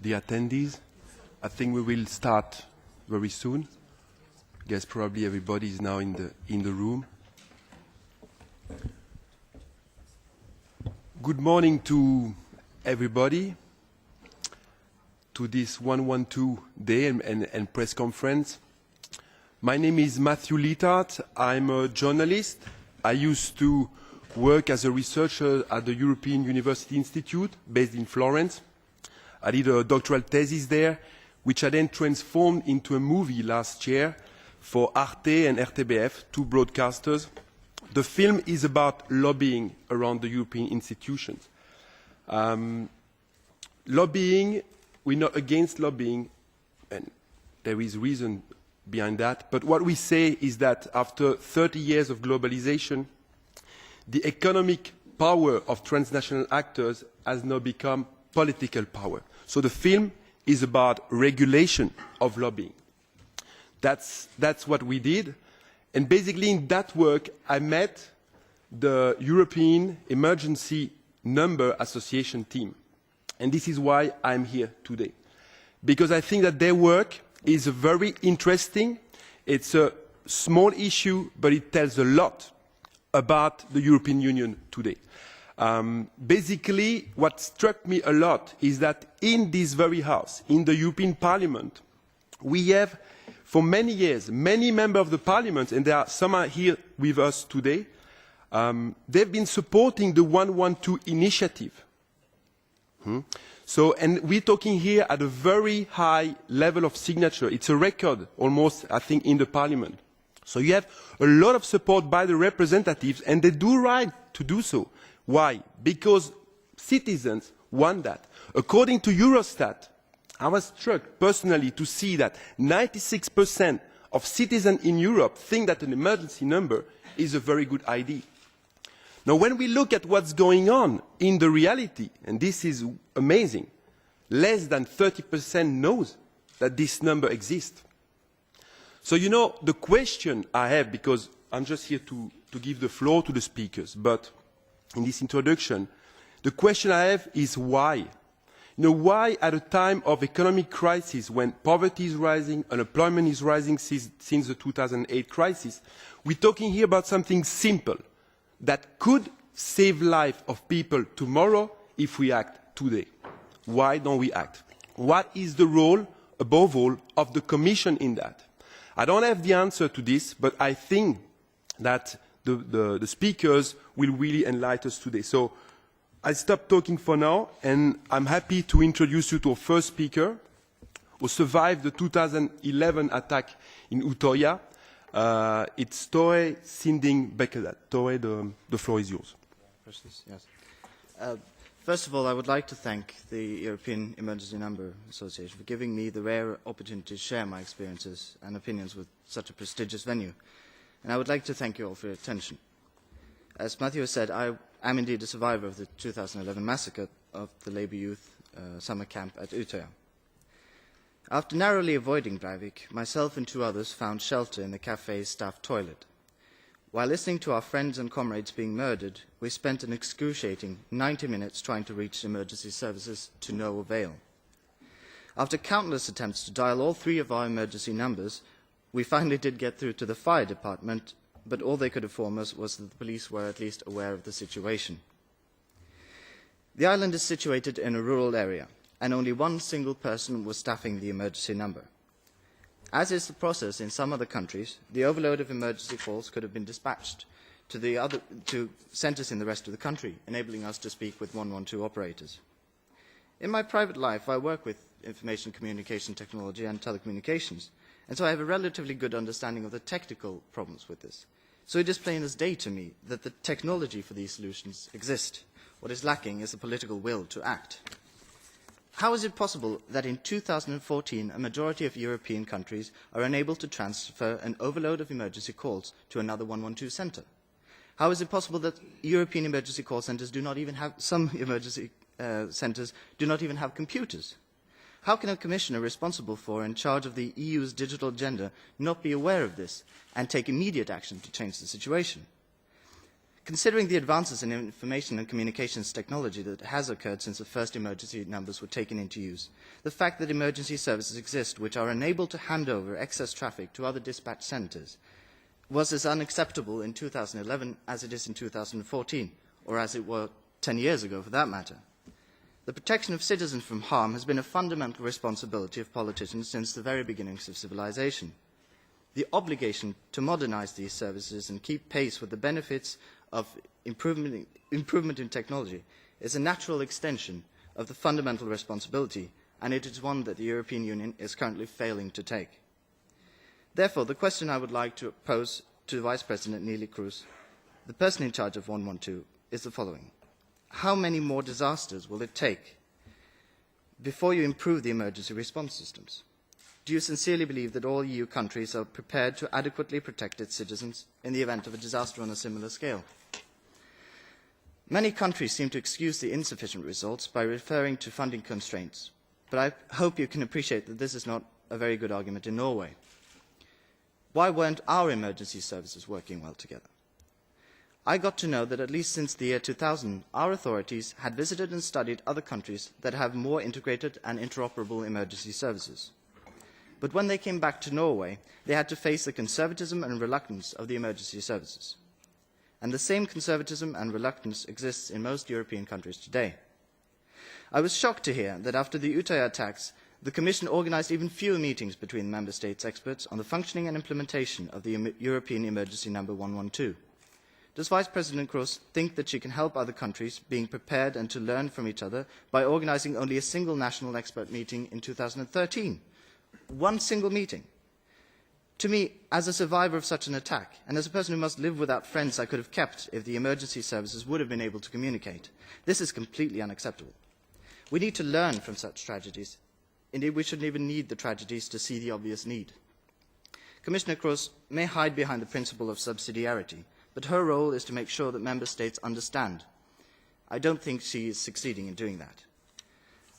the attendees. I think we will start very soon. I guess probably everybody is now in the room. Good morning to everybody, to this 112 day and press conference. My name is Matthew Littard. I'm a journalist. I used to work as a researcher at the European University Institute based in Florence. I did a doctoral thesis there, which I then transformed into a movie last year for Arte and RTBF, two broadcasters. The film is about lobbying around the European institutions. Lobbying, we're not against lobbying, and there is reason behind that, but what we say is that after 30 years of globalization, the economic power of transnational actors has now become political power. So the film is about regulation of lobbying. That's what we did. And basically in that work, I met the European Emergency Number Association team. And this is why I'm here today. Because I think that their work is very interesting. It's a small issue, but it tells a lot about the European Union today. Basically, what struck me a lot is that in this very house, in the European Parliament, we have, for many years, many members of the Parliament, and there are some are here with us today, they've been supporting the 112 initiative. So, and we're talking here at a very high level of signature. It's a record, almost, I think, in the Parliament. So you have a lot of support by the representatives, and they do right to do so. Why? Because citizens want that. According to Eurostat, I was struck personally to see that 96% of citizens in Europe think that an emergency number is a very good idea. Now, when we look at what's going on in the reality, and this is amazing, less than 30% knows that this number exists. So, you know, the question I have, because I'm just here to give the floor to the speakers, but in this introduction, the question I have is why? You know, why at a time of economic crisis, when poverty is rising, unemployment is rising since the 2008 crisis, we're talking here about something simple that could save life of people tomorrow if we act today. Why don't we act? What is the role, above all, of the Commission in that? I don't have the answer to this, but I think that the speakers will really enlighten us today. So I stop talking for now, and I'm happy to introduce you to our first speaker, who survived the 2011 attack in Utøya. It's Tore Sinding Bekkedahl. Tore, the floor is yours. Yes. First of all, I would like to thank the European Emergency Number Association for giving me the rare opportunity to share my experiences and opinions with such a prestigious venue. And I would like to thank you all for your attention. As Matthew has said, I am indeed a survivor of the 2011 massacre of the Labour Youth summer camp at Utøya. After narrowly avoiding Breivik, myself and two others found shelter in the cafe's staff toilet. While listening to our friends and comrades being murdered, we spent an excruciating 90 minutes trying to reach emergency services to no avail. After countless attempts to dial all three of our emergency numbers, we finally did get through to the fire department, but all they could inform us was that the police were at least aware of the situation. The island is situated in a rural area, and only one single person was staffing the emergency number. As is the process in some other countries, the overload of emergency calls could have been dispatched to centres in the rest of the country, enabling us to speak with 112 operators. In my private life, I work with information communication technology and telecommunications, and so I have a relatively good understanding of the technical problems with this. So it is plain as day to me that the technology for these solutions exist. What is lacking is the political will to act. How is it possible that in 2014 a majority of European countries are unable to transfer an overload of emergency calls to another 112 centre? How is it possible that European emergency call centres do not even have, some emergency centres do not even have computers? How can a commissioner responsible for and in charge of the EU's digital agenda not be aware of this and take immediate action to change the situation? Considering the advances in information and communications technology that has occurred since the first emergency numbers were taken into use, the fact that emergency services exist which are unable to hand over excess traffic to other dispatch centres was as unacceptable in 2011 as it is in 2014, or as it were 10 years ago for that matter. The protection of citizens from harm has been a fundamental responsibility of politicians since the very beginnings of civilization. The obligation to modernise these services and keep pace with the benefits of improvement in technology is a natural extension of the fundamental responsibility, and it is one that the European Union is currently failing to take. Therefore, the question I would like to pose to Vice President Neelie Kroes, the person in charge of 112, is the following. How many more disasters will it take before you improve the emergency response systems? Do you sincerely believe that all EU countries are prepared to adequately protect its citizens in the event of a disaster on a similar scale? Many countries seem to excuse the insufficient results by referring to funding constraints, but I hope you can appreciate that this is not a very good argument in Norway. Why weren't our emergency services working well together? I got to know that at least since the year 2000, our authorities had visited and studied other countries that have more integrated and interoperable emergency services. But when they came back to Norway, they had to face the conservatism and reluctance of the emergency services. And the same conservatism and reluctance exists in most European countries today. I was shocked to hear that after the Utøya attacks, the Commission organised even fewer meetings between Member States experts on the functioning and implementation of the European emergency number 112. Does Vice President Kroes think that she can help other countries being prepared and to learn from each other by organising only a single national expert meeting in 2013? One single meeting. To me, as a survivor of such an attack, and as a person who must live without friends I could have kept if the emergency services would have been able to communicate, this is completely unacceptable. We need to learn from such tragedies. Indeed, we shouldn't even need the tragedies to see the obvious need. Commissioner Kroes may hide behind the principle of subsidiarity, but her role is to make sure that Member States understand. I don't think she is succeeding in doing that.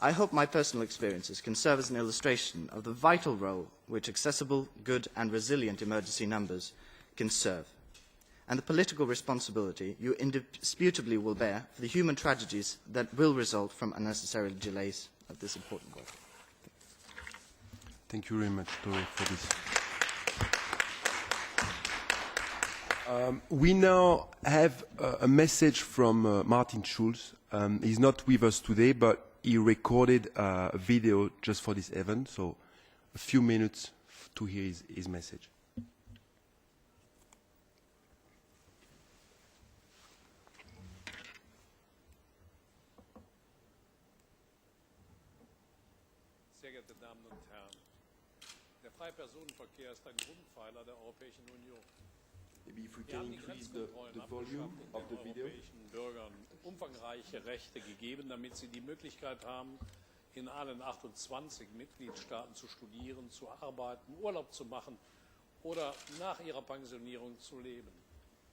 I hope my personal experiences can serve as an illustration of the vital role which accessible, good and resilient emergency numbers can serve, and the political responsibility you indisputably will bear for the human tragedies that will result from unnecessary delays of this important work. Thank you very much, Tore, for this. We now have a message from Martin Schulz. He's not with us today, but he recorded a video just for this event, so a few minutes to hear his message. Sehr geehrte Damen und Herren, der freie Personenverkehr ist ein Grundpfeiler der Europäischen Union. Wir haben die Grenzkontrollen abgeschafft und den europäischen Bürgern umfangreiche Rechte gegeben, damit sie die Möglichkeit haben, in allen 28 Mitgliedstaaten zu studieren, zu arbeiten, Urlaub zu machen oder nach ihrer Pensionierung zu leben.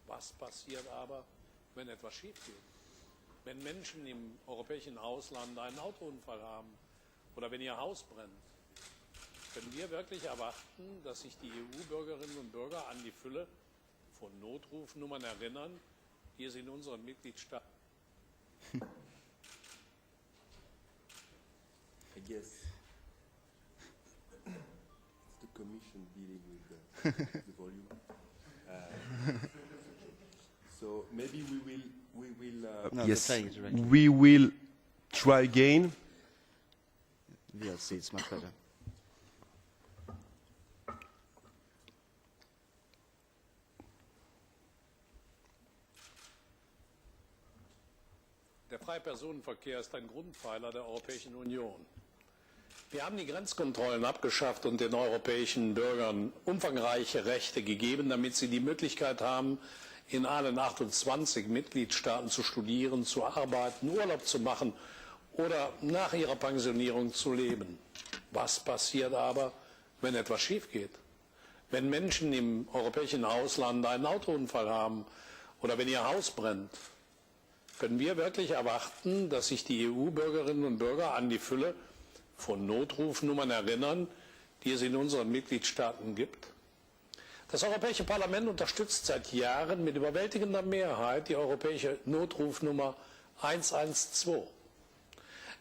Was passiert aber, wenn etwas schief geht? Wenn Menschen im europäischen Ausland einen Autounfall haben oder wenn ihr Haus brennt? Können wir wirklich erwarten, dass sich die EU-Bürgerinnen und Bürger an die Fülle von Notrufnummern erinnern, die es in unseren Mitgliedstaaten I guess it's the Commission dealing with the volume. So maybe we will try again. VLC, it's much better. Der freie Personenverkehr ist ein Grundpfeiler der Europäischen Union. Wir haben die Grenzkontrollen abgeschafft und den europäischen Bürgern umfangreiche Rechte gegeben, damit sie die Möglichkeit haben, in allen 28 Mitgliedstaaten zu studieren, zu arbeiten, Urlaub zu machen oder nach ihrer Pensionierung zu leben. Was passiert aber, wenn etwas schief geht? Wenn Menschen im europäischen Ausland einen Autounfall haben oder wenn ihr Haus brennt? Können wir wirklich erwarten, dass sich die EU-Bürgerinnen und Bürger an die Fülle von Notrufnummern erinnern, die es in unseren Mitgliedstaaten gibt? Das Europäische Parlament unterstützt seit Jahren mit überwältigender Mehrheit die europäische Notrufnummer 112.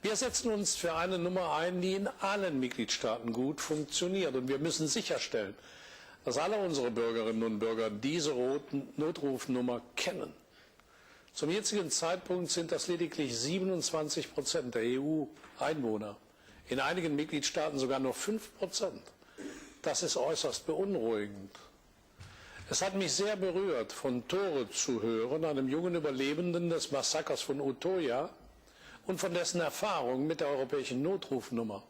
Wir setzen uns für eine Nummer ein, die in allen Mitgliedstaaten gut funktioniert. Und wir müssen sicherstellen, dass alle unsere Bürgerinnen und Bürger diese Notrufnummer kennen. Zum jetzigen Zeitpunkt sind das lediglich 27% der EU-Einwohner, in einigen Mitgliedstaaten sogar nur 5%. Das ist äußerst beunruhigend. Es hat mich sehr berührt, von Tore zu hören, einem jungen Überlebenden des Massakers von Utøya und von dessen Erfahrung mit der europäischen Notrufnummer.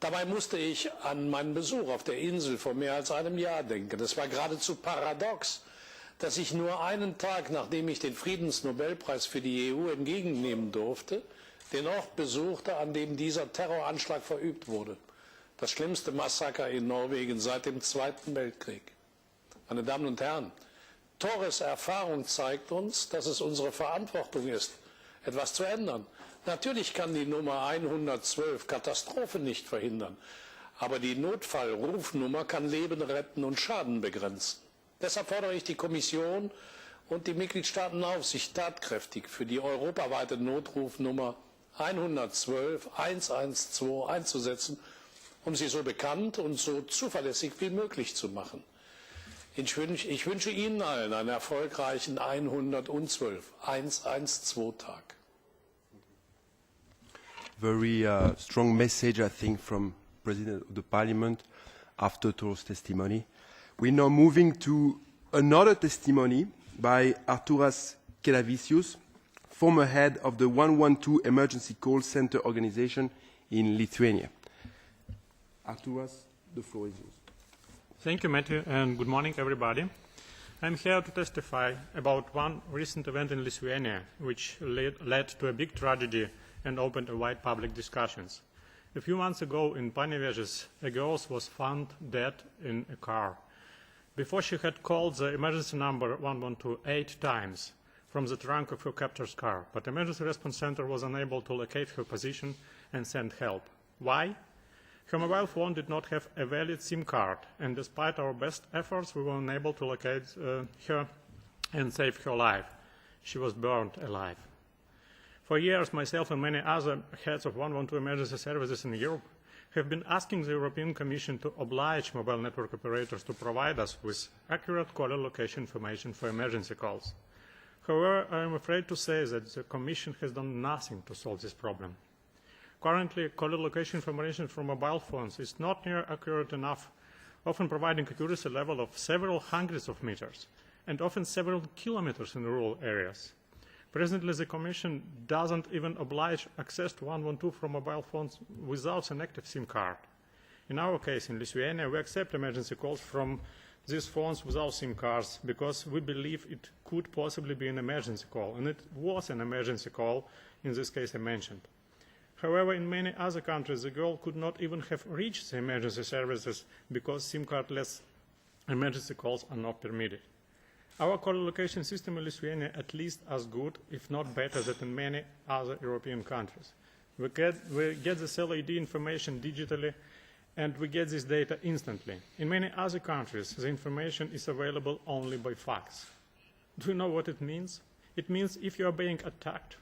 Dabei musste ich an meinen Besuch auf der Insel vor mehr als einem Jahr denken. Es war geradezu paradox, dass ich nur einen Tag, nachdem ich den Friedensnobelpreis für die EU entgegennehmen durfte, den Ort besuchte, an dem dieser Terroranschlag verübt wurde. Das schlimmste Massaker in Norwegen seit dem Zweiten Weltkrieg. Meine Damen und Herren, Torres Erfahrung zeigt uns, dass es unsere Verantwortung ist, etwas zu ändern. Natürlich kann die Nummer 112 Katastrophen nicht verhindern, aber die Notfallrufnummer kann Leben retten und Schaden begrenzen. Deshalb fordere ich die Kommission und die Mitgliedstaaten auf, sich tatkräftig für die europaweite Notrufnummer 112 einzusetzen, um sie so bekannt und so zuverlässig wie möglich zu machen. Ich wünsche Ihnen allen einen erfolgreichen 112 Tag. Very strong message, I think, from President of the Parliament after Toro's testimony. We're now moving to another testimony by Arturas Kelavicius, former head of the 112 Emergency Call Center organization in Lithuania. Arturas, the floor is yours. Thank you, Matthew, and good morning, everybody. I'm here to testify about one recent event in Lithuania, which led to a big tragedy and opened a wide public discussions. A few months ago in Panevėžys, a girl was found dead in a car. Before she had called the emergency number 112 8 times from the trunk of her captor's car, but the emergency response center was unable to locate her position and send help. Why? Her mobile phone did not have a valid SIM card, and despite our best efforts, we were unable to locate her and save her life. She was burned alive. For years, myself and many other heads of 112 emergency services in Europe have been asking the European Commission to oblige mobile network operators to provide us with accurate caller location information for emergency calls. However, I am afraid to say that the Commission has done nothing to solve this problem. Currently, caller location information from mobile phones is not near accurate enough, often providing accuracy level of several hundreds of meters, and often several kilometers in rural areas. Presently, the Commission doesn't even oblige access to 112 from mobile phones without an active SIM card. In our case, in Lithuania, we accept emergency calls from these phones without SIM cards because we believe it could possibly be an emergency call, and it was an emergency call in this case I mentioned. However, in many other countries, the girl could not even have reached the emergency services because SIM card-less emergency calls are not permitted. Our caller location system in Lithuania at least as good, if not better, than in many other European countries. We get the cell ID information digitally, and we get this data instantly. In many other countries, the information is available only by fax. Do you know what it means? It means if you are being attacked,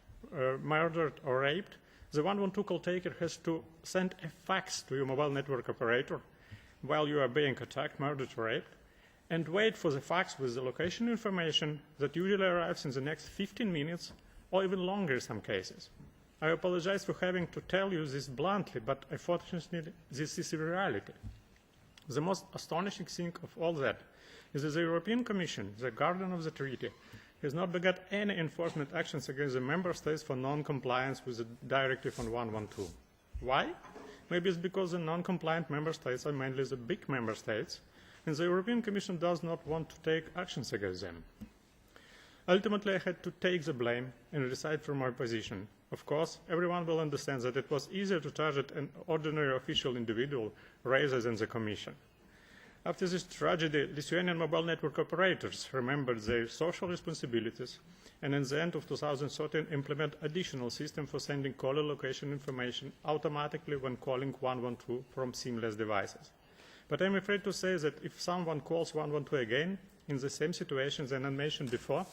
murdered, or raped, the 112 call taker has to send a fax to your mobile network operator while you are being attacked, murdered, or raped, and wait for the fax with the location information that usually arrives in the next 15 minutes or even longer in some cases. I apologize for having to tell you this bluntly, but unfortunately this is a reality. The most astonishing thing of all that is that the European Commission, the guardian of the treaty, has not begun any enforcement actions against the member states for non-compliance with the directive on 112. Why? Maybe it's because the non-compliant member states are mainly the big member states, and the European Commission does not want to take actions against them. Ultimately, I had to take the blame and decide from my position. Of course, everyone will understand that it was easier to target an ordinary official individual rather than the Commission. After this tragedy, Lithuanian mobile network operators remembered their social responsibilities and at the end of 2013 implement additional system for sending caller location information automatically when calling 112 from SIM-less devices. But I'm afraid to say that if someone calls 112 again, in the same situation as I mentioned before,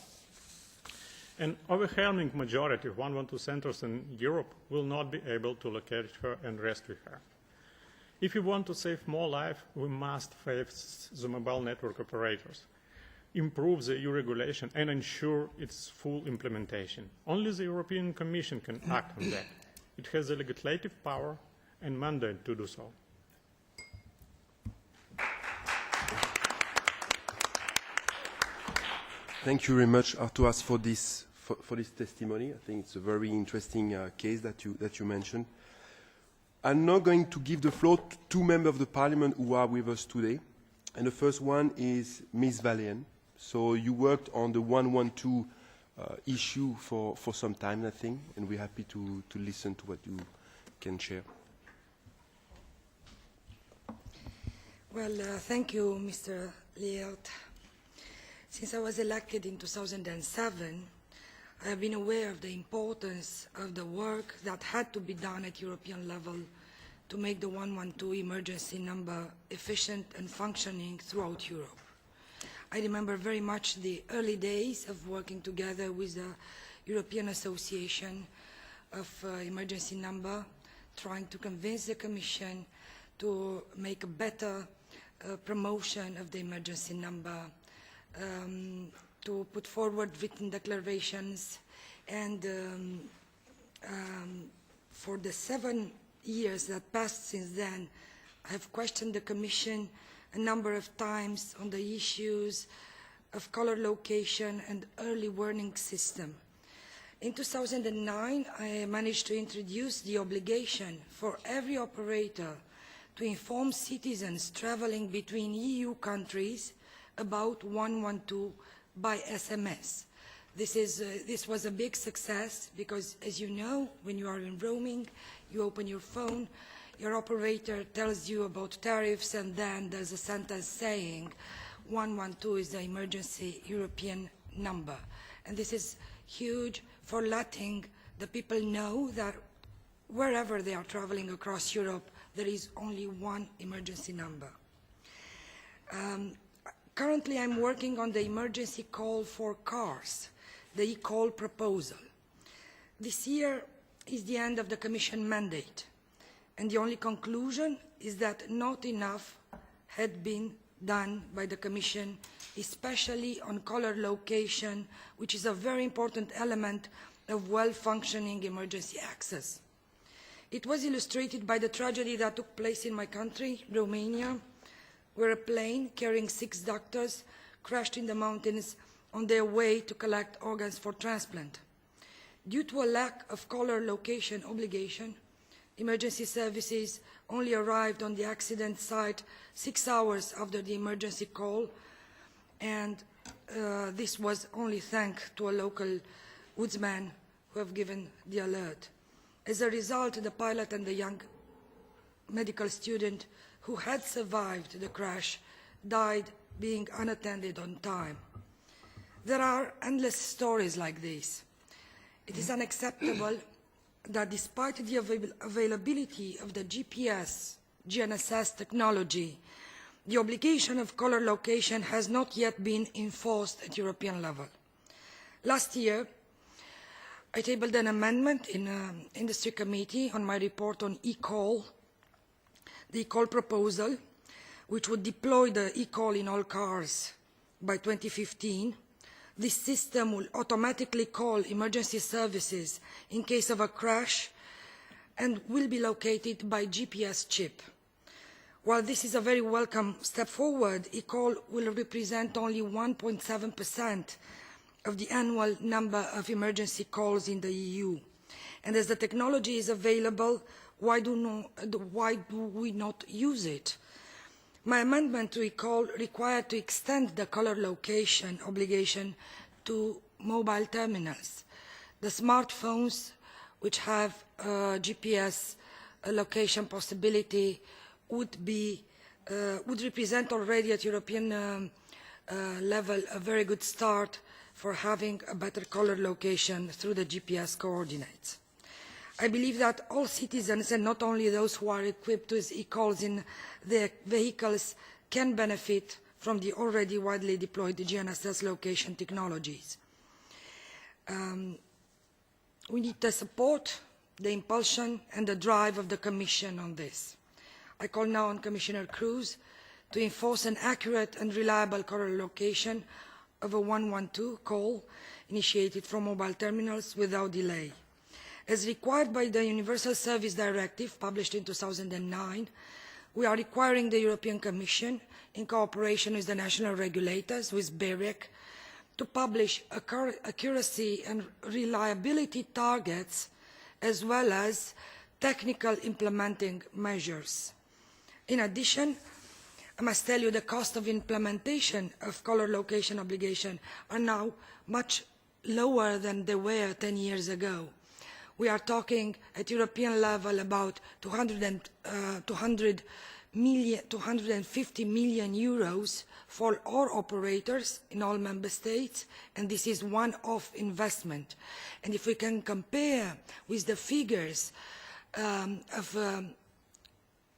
an overwhelming majority of 112 centers in Europe will not be able to locate her and rescue her. If we want to save more lives, we must face the mobile network operators, improve the EU regulation and ensure its full implementation. Only the European Commission can act on that. It has the legislative power and mandate to do so. Thank you very much, Arturas, for this testimony. I think it's a very interesting case that you mentioned. I'm now going to give the floor to two members of the Parliament who are with us today. And the first one is Ms. Valén. So you worked on the 112 issue for some time, I think, and we're happy to listen to what you can share. Well, thank you, Mr. Liert. Since I was elected in 2007, I have been aware of the importance of the work that had to be done at European level to make the 112 emergency number efficient and functioning throughout Europe. I remember very much the early days of working together with the European Association of Emergency Number, trying to convince the Commission to make a better promotion of the emergency number, to put forward written declarations, and for the 7 years that passed since then, I have questioned the Commission a number of times on the issues of caller location and early warning system. In 2009, I managed to introduce the obligation for every operator to inform citizens traveling between EU countries about 112 by SMS. This was a big success because, as you know, when you are in roaming, you open your phone, your operator tells you about tariffs, and then there's a sentence saying 112 is the emergency European number. And this is huge for letting the people know that wherever they are traveling across Europe, there is only one emergency number. Currently, I'm working on the emergency call for cars, the e-call proposal. This year is the end of the Commission mandate, and the only conclusion is that not enough had been done by the Commission, especially on caller location, which is a very important element of well-functioning emergency access. It was illustrated by the tragedy that took place in my country, Romania, where a plane carrying 6 doctors crashed in the mountains on their way to collect organs for transplant. Due to a lack of caller location obligation, emergency services only arrived on the accident site 6 hours after the emergency call, and this was only thanks to a local woodsman who have given the alert. As a result, the pilot and the young medical student who had survived the crash died being unattended on time. There are endless stories like this. It is unacceptable that despite the availability of the GPS, GNSS technology, the obligation of caller location has not yet been enforced at European level. Last year, I tabled an amendment in Industry Committee on my report on e-call, the e-call proposal, which would deploy the e-call in all cars by 2015. This system will automatically call emergency services in case of a crash and will be located by GPS chip. While this is a very welcome step forward, e-call will represent only 1.7% of the annual number of emergency calls in the EU. And as the technology is available, why do we not use it? My amendment to e-call required to extend the caller location obligation to mobile terminals. The smartphones which have GPS location possibility would represent already at European level a very good start for having a better caller location through the GPS coordinates. I believe that all citizens, and not only those who are equipped with e-calls in their vehicles, can benefit from the already widely deployed GNSS location technologies. We need to support the impulsion and the drive of the Commission on this. I call now on Commissioner Kroes to enforce an accurate and reliable caller location of a 112 call initiated from mobile terminals without delay. As required by the Universal Service Directive published in 2009, we are requiring the European Commission, in cooperation with the national regulators, with BEREC, to publish accuracy and reliability targets as well as technical implementing measures. In addition, I must tell you the cost of implementation of caller location obligation are now much lower than they were 10 years ago. We are talking at European level about 250 million euros for all operators in all member states, and this is one-off investment. And if we can compare with the figures of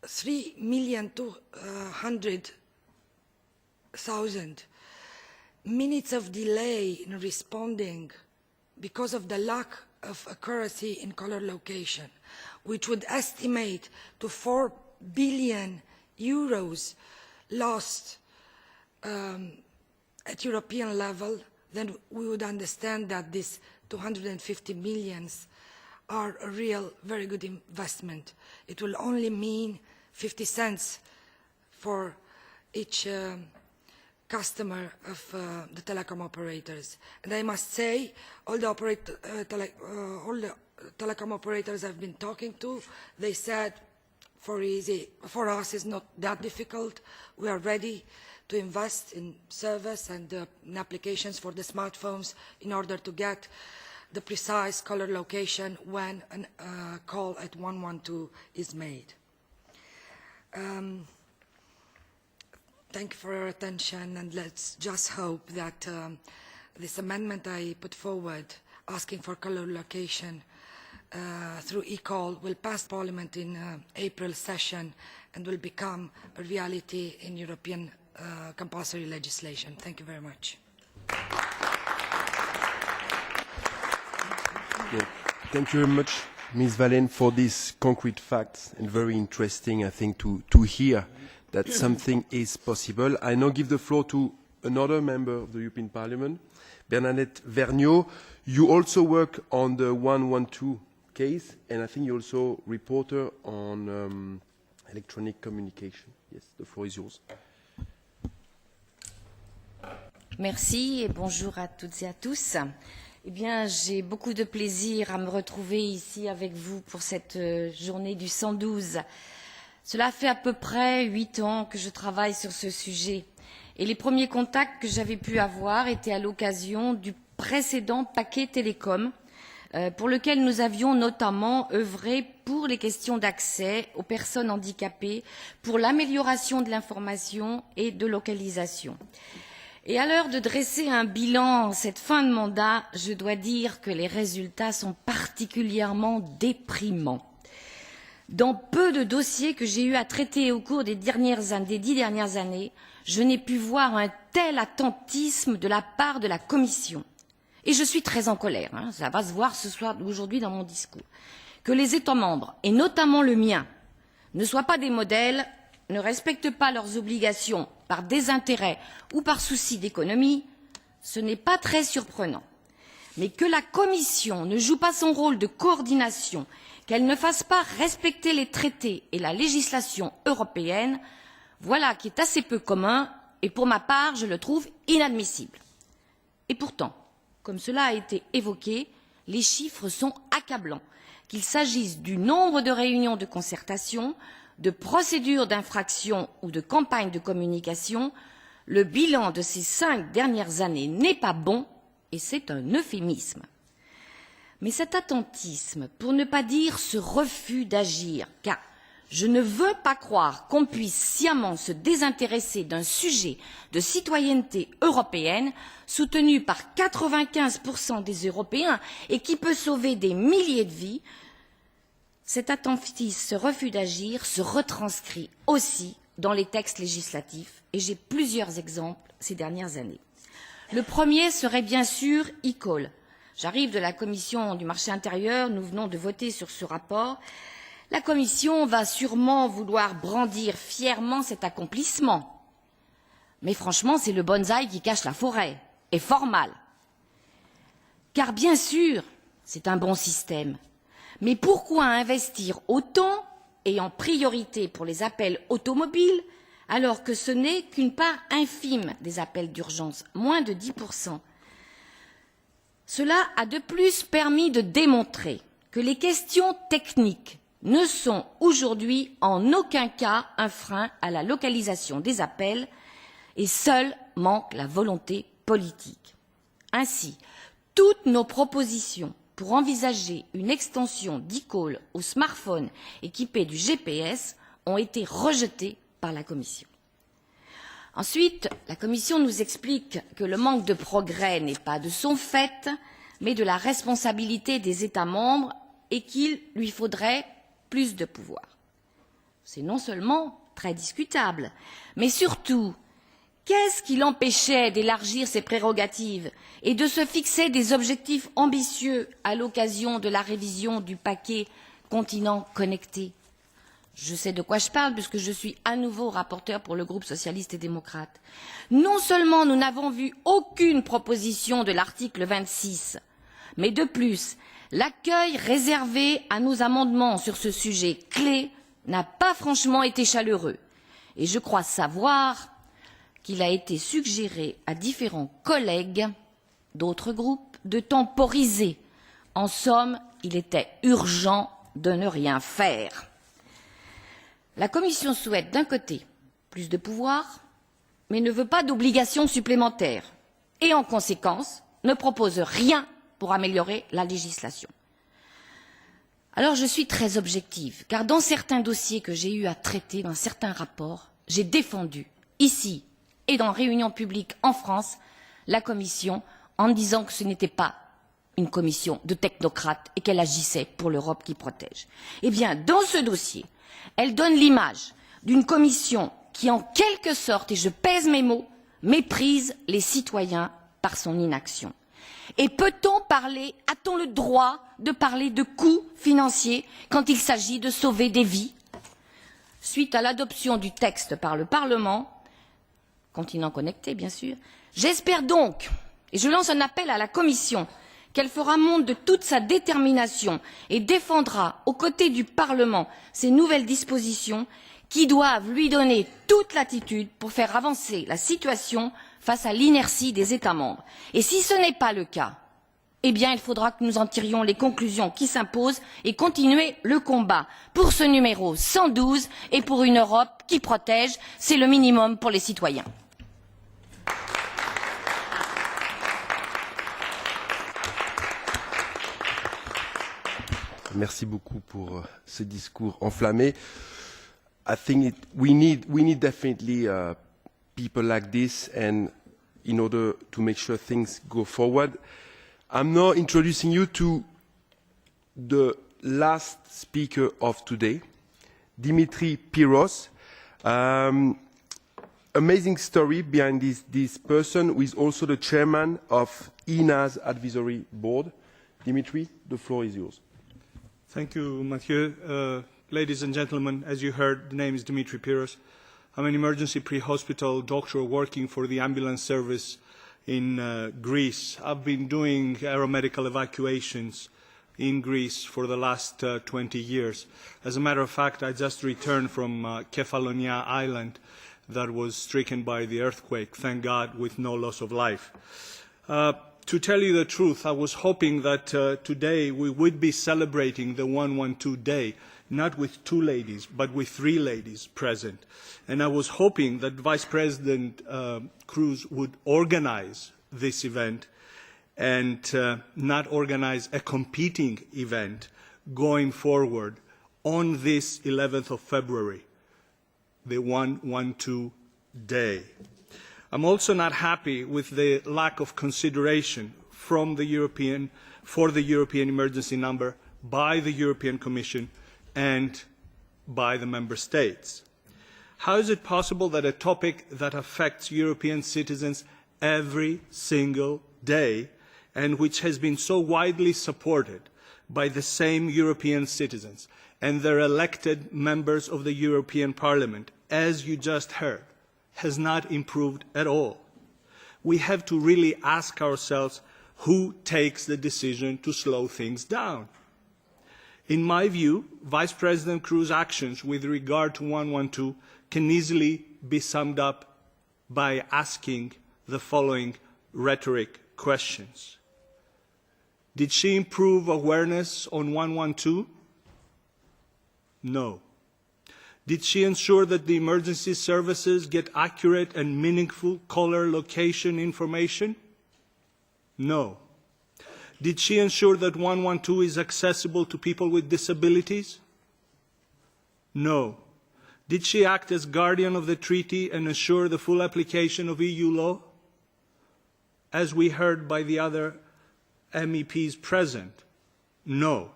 3,200,000 minutes of delay in responding because of the lack of accuracy in caller location, which would estimate to 4 billion euros lost at European level, then we would understand that these 250 millions are a real very good investment. It will only mean 50 cents for each customer of the telecom operators. And I must say, all the telecom operators I've been talking to, they said, for us it's not that difficult. We are ready to invest in service and in applications for the smartphones in order to get the precise caller location when a call at 112 is made. Thank you for your attention, and let's just hope that this amendment I put forward asking for caller location through e-call will pass Parliament in April session and will become a reality in European compulsory legislation. Thank you very much. Yeah. Thank you very much, Ms. Valen, for these concrete facts, and very interesting, I think, to hear that something is possible. I now give the floor to another member of the European Parliament, Bernadette Vergnaud. You also work on the 112 case, and I think you're also reporter on electronic communication. Yes, the floor is yours. Merci et bonjour à toutes et à tous. Eh bien, j'ai beaucoup de plaisir à me retrouver ici avec vous pour cette journée du 112. Cela fait à peu près 8 ans que je travaille sur ce sujet. Et les premiers contacts que j'avais pu avoir étaient à l'occasion du précédent paquet télécom, pour lequel nous avions notamment œuvré pour les questions d'accès aux personnes handicapées, pour l'amélioration de l'information et de localisation. Et à l'heure de dresser un bilan en cette fin de mandat, je dois dire que les résultats sont particulièrement déprimants. Dans peu de dossiers que j'ai eu à traiter au cours des 10 dernières années, je n'ai pu voir un tel attentisme de la part de la Commission. Et je suis très en colère, ça va se voir ce soir, aujourd'hui dans mon discours, que les États membres, et notamment le mien, ne soient pas des modèles, ne respectent pas leurs obligations par désintérêt ou par souci d'économie, ce n'est pas très surprenant. Mais que la Commission ne joue pas son rôle de coordination, qu'elle ne fasse pas respecter les traités et la législation européenne, voilà qui est assez peu commun et pour ma part, je le trouve inadmissible. Et pourtant, comme cela a été évoqué, les chiffres sont accablants, qu'il s'agisse du nombre de réunions de concertation, de procédures d'infraction ou de campagnes de communication, le bilan de ces 5 dernières années n'est pas bon et c'est un euphémisme. Mais cet attentisme, pour ne pas dire ce refus d'agir, car je ne veux pas croire qu'on puisse sciemment se désintéresser d'un sujet de citoyenneté européenne soutenu par 95% des Européens et qui peut sauver des milliers de vies, cet attentif refus d'agir se retranscrit aussi dans les textes législatifs, et j'ai plusieurs exemples ces dernières années. Le premier serait bien sûr eCall. J'arrive de la Commission du marché intérieur, nous venons de voter sur ce rapport. La Commission va sûrement vouloir brandir fièrement cet accomplissement. Mais franchement, c'est le bonsaï qui cache la forêt, et fort mal. Car bien sûr, c'est un bon système. Mais pourquoi investir autant et en priorité pour les appels automobiles, alors que ce n'est qu'une part infime des appels d'urgence, moins de 10%. Cela a de plus permis de démontrer que les questions techniques ne sont aujourd'hui en aucun cas un frein à la localisation des appels et seule manque la volonté politique. Ainsi, toutes nos propositions pour envisager une extension d'eCall aux smartphones équipés du GPS ont été rejetées par la Commission. Ensuite, la Commission nous explique que le manque de progrès n'est pas de son fait, mais de la responsabilité des États membres et qu'il lui faudrait plus de pouvoir. C'est non seulement très discutable, mais surtout, qu'est-ce qui l'empêchait d'élargir ses prérogatives et de se fixer des objectifs ambitieux à l'occasion de la révision du paquet Continent connecté? Je sais de quoi je parle puisque je suis à nouveau rapporteur pour le groupe socialiste et démocrate. Non seulement nous n'avons vu aucune proposition de l'article 26, mais de plus, l'accueil réservé à nos amendements sur ce sujet clé n'a pas franchement été chaleureux. Et je crois savoir qu'il a été suggéré à différents collègues d'autres groupes de temporiser. En somme, il était urgent de ne rien faire. La Commission souhaite d'un côté plus de pouvoir, mais ne veut pas d'obligations supplémentaires et en conséquence ne propose rien pour améliorer la législation. Alors je suis très objective, car dans certains dossiers que j'ai eu à traiter, dans certains rapports, j'ai défendu ici et dans réunions publiques en France, la Commission, en disant que ce n'était pas une commission de technocrates et qu'elle agissait pour l'Europe qui protège. Eh bien, dans ce dossier, elle donne l'image d'une commission qui, en quelque sorte, et je pèse mes mots, méprise les citoyens par son inaction. Et peut-on parler, a-t-on le droit de parler de coûts financiers quand il s'agit de sauver des vies? Suite à l'adoption du texte par le Parlement, Continent connecté, bien sûr. J'espère donc, et je lance un appel à la Commission, qu'elle fera montre de toute sa détermination et défendra, aux côtés du Parlement, ces nouvelles dispositions qui doivent lui donner toute latitude pour faire avancer la situation face à l'inertie des États membres. Et si ce n'est pas le cas, eh bien, il faudra que nous en tirions les conclusions qui s'imposent et continuer le combat pour ce numéro 112 et pour une Europe qui protège. C'est le minimum pour les citoyens. Merci beaucoup pour ce discours enflammé. I think we need definitely people like this, and in order to make sure things go forward. I'm now introducing you to the last speaker of today, Dimitri Piros. Amazing story behind this person, who is also the chairman of ENA's advisory board. Dimitri, the floor is yours. Thank you, Mathieu. Ladies and gentlemen, as you heard, the name is Dimitri Piros. I'm an emergency pre-hospital doctor working for the ambulance service in Greece. I've been doing aeromedical evacuations in Greece for the last 20 years. As a matter of fact, I just returned from Kefalonia Island that was stricken by the earthquake, thank God, with no loss of life. To tell you the truth, I was hoping that today we would be celebrating the 112 Day, not with two ladies, but with three ladies present. And I was hoping that Vice President Cruz would organize this event and not organize a competing event going forward on this 11th of February, the 112 Day. I'm also not happy with the lack of consideration for the European emergency number by the European Commission and by the member states. How is it possible that a topic that affects European citizens every single day and which has been so widely supported by the same European citizens and their elected members of the European Parliament, as you just heard, has not improved at all? We have to really ask ourselves who takes the decision to slow things down. In my view, Vice President Cruz's actions with regard to 112 can easily be summed up by asking the following rhetoric questions. Did she improve awareness on 112? No. Did she ensure that the emergency services get accurate and meaningful caller location information? No. Did she ensure that 112 is accessible to people with disabilities? No. Did she act as guardian of the treaty and ensure the full application of EU law? As we heard by the other MEPs present, no.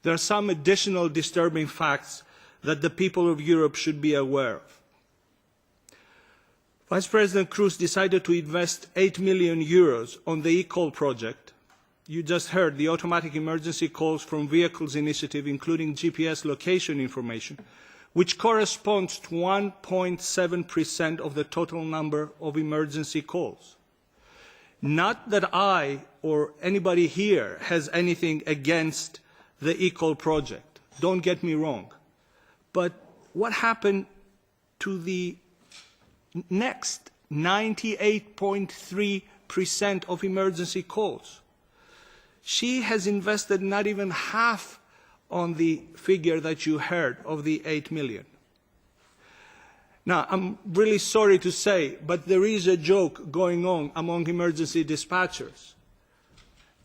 There are some additional disturbing facts that the people of Europe should be aware of. Vice President Cruz decided to invest 8 million euros on the eCall project. You just heard the automatic emergency calls from vehicles initiative, including GPS location information, which corresponds to 1.7% of the total number of emergency calls. Not that I or anybody here has anything against the eCall project. Don't get me wrong. But what happened to the next 98.3% of emergency calls? She has invested not even half on the figure that you heard of the 8 million. Now, I'm really sorry to say, but there is a joke going on among emergency dispatchers.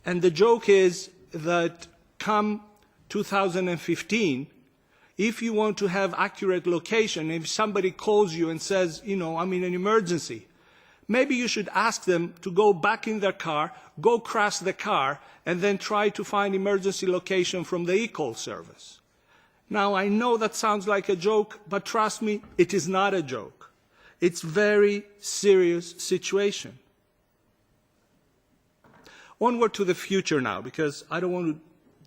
And the joke is that come 2015, if you want to have accurate location, if somebody calls you and says, you know, I'm in an emergency, maybe you should ask them to go back in their car, go crash the car, and then try to find emergency location from the eCall service. Now, I know that sounds like a joke, but trust me, it is not a joke. It's a very serious situation. Onward to the future now, because I don't want to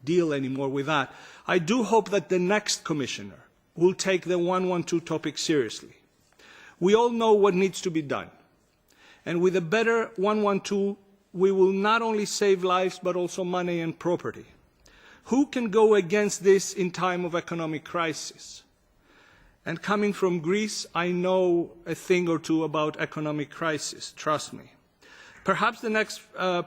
deal anymore with that. I do hope that the next commissioner will take the 112 topic seriously. We all know what needs to be done. And with a better 112, we will not only save lives, but also money and property. Who can go against this in time of economic crisis? And coming from Greece, I know a thing or two about economic crisis, trust me. Perhaps the next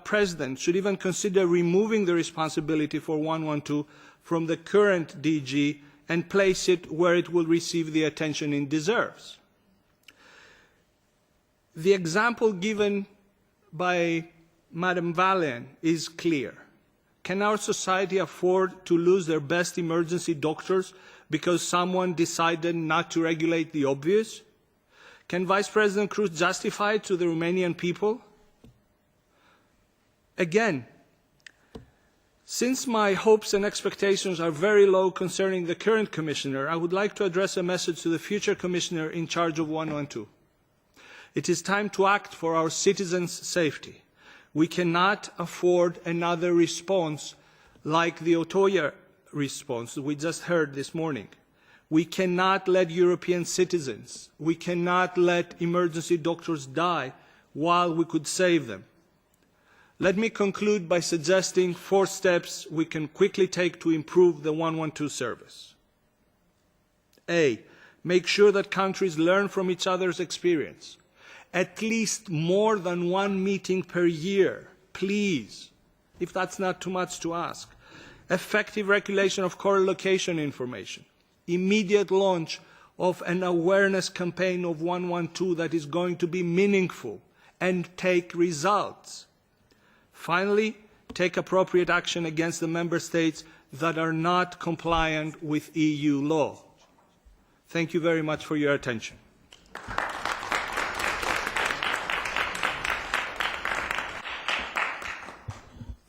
president should even consider removing the responsibility for 112 from the current DG and place it where it will receive the attention it deserves. The example given by Madam Valen is clear. Can our society afford to lose their best emergency doctors because someone decided not to regulate the obvious? Can Vice President Cruz justify it to the Romanian people? Again, since my hopes and expectations are very low concerning the current commissioner, I would like to address a message to the future commissioner in charge of 112. It is time to act for our citizens' safety. We cannot afford another response like the Otoya response that we just heard this morning. We cannot let European citizens, we cannot let emergency doctors die while we could save them. Let me conclude by suggesting 4 steps we can quickly take to improve the 112 service. A, make sure that countries learn from each other's experience. At least more than 1 meeting per year, please, if that's not too much to ask. Effective regulation of caller location information. Immediate launch of an awareness campaign of 112 that is going to be meaningful and take results. Finally, take appropriate action against the member states that are not compliant with EU law. Thank you very much for your attention.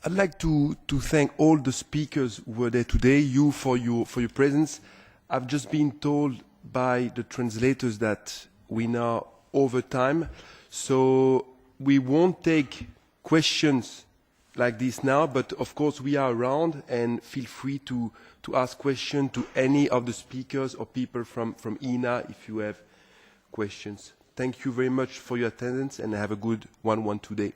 I'd like to thank all the speakers who were there today, you for your presence. I've just been told by the translators that we now over time, so we won't take questions like this now, but of course we are around, and feel free to ask questions to any of the speakers or people from ENA if you have questions. Thank you very much for your attendance, and have a good 1-1 today.